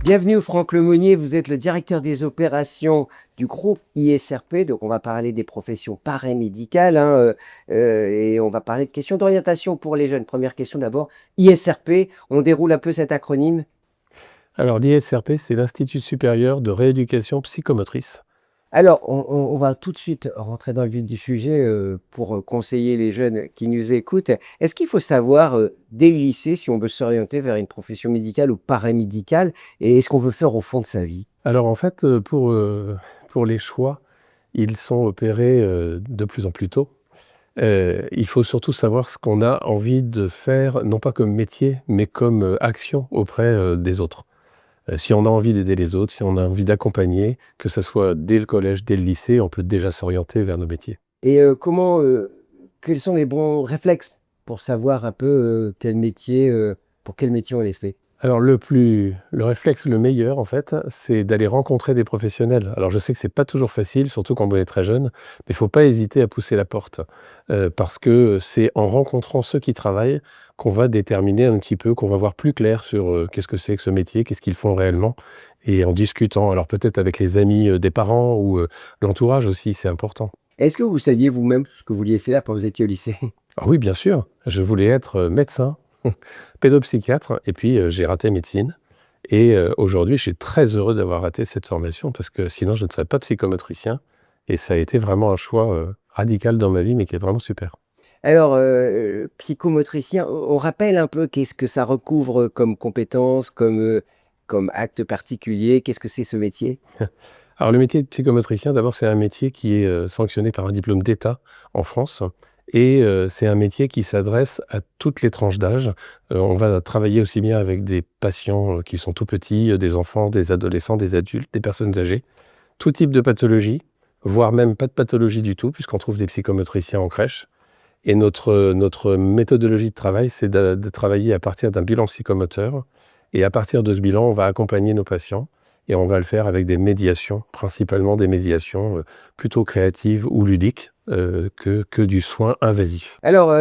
Bienvenue Franck Lemonnier, vous êtes le directeur des opérations du groupe ISRP, donc on va parler des professions paramédicales et on va parler de questions d'orientation pour les jeunes. Première question d'abord, ISRP, on déroule un peu cet acronyme. Alors l'ISRP, c'est l'Institut supérieur de rééducation psychomotrice. Alors, on va tout de suite rentrer dans le vif du sujet pour conseiller les jeunes qui nous écoutent. Est-ce qu'il faut savoir dès le lycée si on veut s'orienter vers une profession médicale ou paramédicale et est-ce qu'on veut faire au fond de sa vie? Alors en fait, pour les choix, ils sont opérés de plus en plus tôt. Il faut surtout savoir ce qu'on a envie de faire, non pas comme métier, mais comme action auprès des autres. Si on a envie d'aider les autres, si on a envie d'accompagner, que ce soit dès le collège, dès le lycée, on peut déjà s'orienter vers nos métiers. Et quels sont les bons réflexes pour savoir un peu pour quel métier on les fait? Alors le réflexe le meilleur en fait, c'est d'aller rencontrer des professionnels. Alors je sais que c'est pas toujours facile, surtout quand on est très jeune, mais il faut pas hésiter à pousser la porte. Parce que c'est en rencontrant ceux qui travaillent qu'on va déterminer un petit peu, qu'on va voir plus clair sur, qu'est-ce que c'est que ce métier, qu'est-ce qu'ils font réellement et en discutant, alors peut-être avec les amis, des parents ou, l'entourage aussi, c'est important. Est-ce que vous saviez vous-même ce que vous vouliez faire quand vous étiez au lycée? Ah oui, bien sûr, je voulais être, médecin, pédopsychiatre et puis, j'ai raté médecine. Et aujourd'hui, je suis très heureux d'avoir raté cette formation parce que sinon je ne serais pas psychomotricien et ça a été vraiment un choix, radical dans ma vie, mais qui est vraiment super. Alors, psychomotricien, on rappelle un peu qu'est-ce que ça recouvre comme compétences, comme acte particulier? Qu'est-ce que c'est ce métier? Alors le métier de psychomotricien, d'abord, c'est un métier qui est, sanctionné par un diplôme d'État en France et c'est un métier qui s'adresse à toutes les tranches d'âge. On va travailler aussi bien avec des patients, qui sont tout petits, des enfants, des adolescents, des adultes, des personnes âgées. Tout type de pathologie, voire même pas de pathologie du tout puisqu'on trouve des psychomotriciens en crèche. Et notre méthodologie de travail, c'est de travailler à partir d'un bilan psychomoteur et à partir de ce bilan, on va accompagner nos patients et on va le faire avec des médiations, principalement des médiations, plutôt créatives ou ludiques, que du soin invasif. Alors,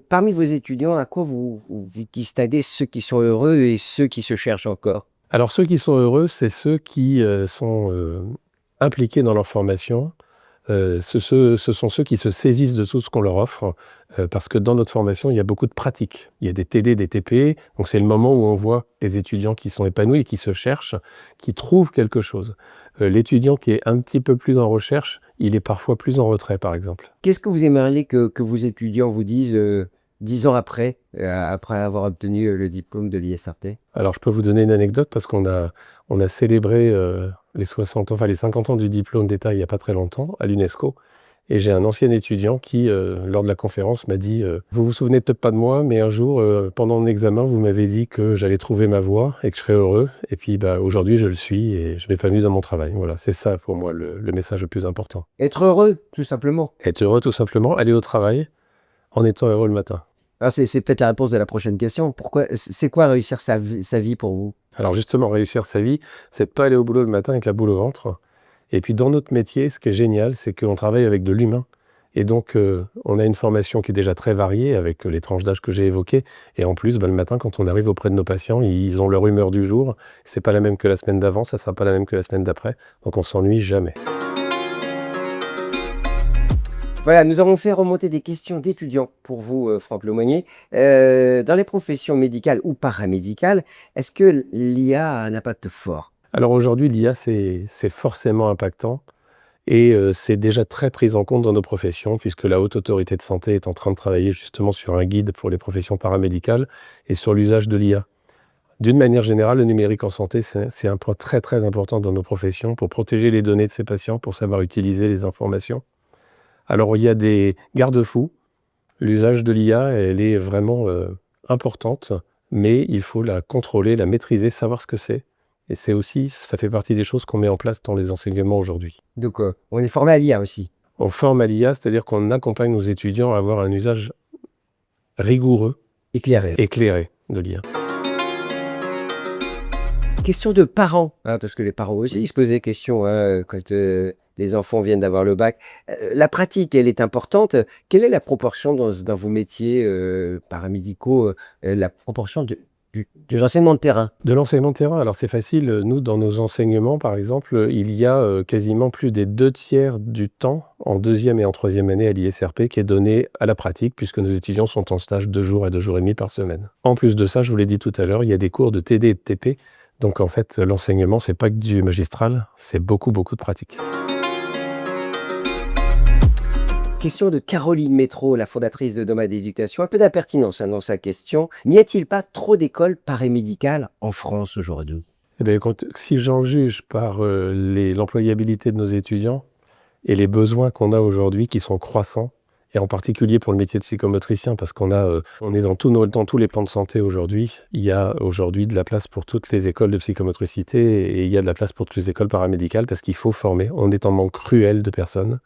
parmi vos étudiants, à quoi vous distinguez ceux qui sont heureux et ceux qui se cherchent encore? Alors ceux qui sont heureux, c'est ceux qui, sont, impliqués dans leur formation. Ce sont ceux qui se saisissent de tout ce qu'on leur offre, parce que dans notre formation, il y a beaucoup de pratiques. Il y a des TD, des TP, donc c'est le moment où on voit les étudiants qui sont épanouis, qui se cherchent, qui trouvent quelque chose. L'étudiant qui est un petit peu plus en recherche, il est parfois plus en retrait, par exemple. Qu'est-ce que vous aimeriez que vos étudiants vous disent 10 ans après, après avoir obtenu le diplôme de l'ISRT? Alors je peux vous donner une anecdote parce qu'on a célébré, les 60 ans, enfin les 50 ans du diplôme d'État il y a pas très longtemps à l'UNESCO et j'ai un ancien étudiant qui, lors de la conférence m'a dit, «Vous vous souvenez peut-être pas de moi, mais un jour, pendant un examen, vous m'avez dit que j'allais trouver ma voie et que je serais heureux et puis, bah, aujourd'hui je le suis et je m'épanouis dans mon travail». Voilà, c'est ça pour moi le message le plus important. Être heureux, tout simplement. Être heureux tout simplement, aller au travail en étant heureux le matin. Ah, c'est peut-être la réponse de la prochaine question. Pourquoi, c'est quoi réussir sa vie pour vous? Alors justement, réussir sa vie, c'est de pas aller au boulot le matin avec la boule au ventre. Et puis dans notre métier, ce qui est génial, c'est qu'on travaille avec de l'humain. Et donc, on a une formation qui est déjà très variée avec les tranches d'âge que j'ai évoquées. Et en plus, bah, le matin, quand on arrive auprès de nos patients, ils ont leur humeur du jour. C'est pas la même que la semaine d'avant, ça sera pas la même que la semaine d'après. Donc on s'ennuie jamais. Voilà, nous avons fait remonter des questions d'étudiants pour vous, Franck Lemonnier. Dans les professions médicales ou paramédicales, est-ce que l'IA a un impact fort? Alors aujourd'hui, l'IA, c'est forcément impactant. Et c'est déjà très pris en compte dans nos professions puisque la Haute Autorité de Santé est en train de travailler justement sur un guide pour les professions paramédicales et sur l'usage de l'IA. D'une manière générale, le numérique en santé, c'est un point très, très important dans nos professions pour protéger les données de ces patients, pour savoir utiliser les informations. Alors il y a des garde-fous. L'usage de l'IA, elle est vraiment, importante, mais il faut la contrôler, la maîtriser, savoir ce que c'est et c'est aussi ça fait partie des choses qu'on met en place dans les enseignements aujourd'hui. Donc, on est formé à l'IA aussi. On forme à l'IA, c'est-à-dire qu'on accompagne nos étudiants à avoir un usage rigoureux, Éclairé. éclairé de l'IA. Question de parents, hein, parce que les parents aussi ils se posaient des questions quand les enfants viennent d'avoir le bac. La pratique, elle est importante. Quelle est la proportion dans vos métiers paramédicaux, la proportion de l'enseignement de terrain. De l'enseignement de terrain, alors c'est facile. Nous, dans nos enseignements, par exemple, il y a quasiment plus des 2/3 du temps en 2e et en 3e année à l'ISRP qui est donné à la pratique, puisque nos étudiants sont en stage 2 jours et 2 jours et demi par semaine. En plus de ça, je vous l'ai dit tout à l'heure, il y a des cours de TD et de TP. Donc en fait, l'enseignement, c'est pas que du magistral, c'est beaucoup, beaucoup de pratique. Question de Caroline Métro, la fondatrice de Nomade Éducation. Un peu d'impertinence dans sa question. N'y a-t-il pas trop d'écoles paramédicales en France aujourd'hui? Eh bien, si j'en juge par l'employabilité de nos étudiants et les besoins qu'on a aujourd'hui qui sont croissants, et en particulier pour le métier de psychomotricien, parce qu'on est dans tous les plans de santé aujourd'hui. Il y a aujourd'hui de la place pour toutes les écoles de psychomotricité et il y a de la place pour toutes les écoles paramédicales parce qu'il faut former. On est en manque cruel de personnes.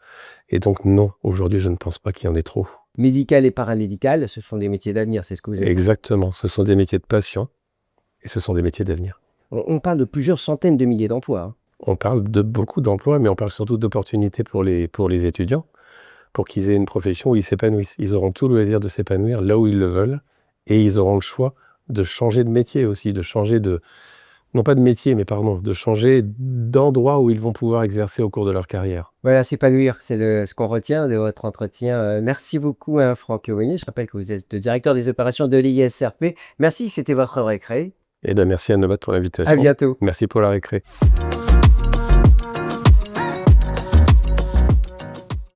Et donc non, aujourd'hui, je ne pense pas qu'il y en ait trop. Médical et paramédical, ce sont des métiers d'avenir, c'est ce que vous avez dit. Exactement, ce sont des métiers de passion et ce sont des métiers d'avenir. On parle de plusieurs centaines de milliers d'emplois, hein. On parle de beaucoup d'emplois, mais on parle surtout d'opportunités pour les étudiants, pour qu'ils aient une profession où ils s'épanouissent. Ils auront tout le loisir de s'épanouir là où ils le veulent, et ils auront le choix de changer de métier aussi, de changer non pas de métier, mais pardon, de changer d'endroit où ils vont pouvoir exercer au cours de leur carrière. Voilà, s'épanouir, c'est ce qu'on retient de votre entretien. Merci beaucoup, Franck Wagner. Je rappelle que vous êtes le directeur des opérations de l'ISRP. Merci, c'était votre récré. Et bien merci à Nomade pour l'invitation. À bientôt. Merci pour la récré.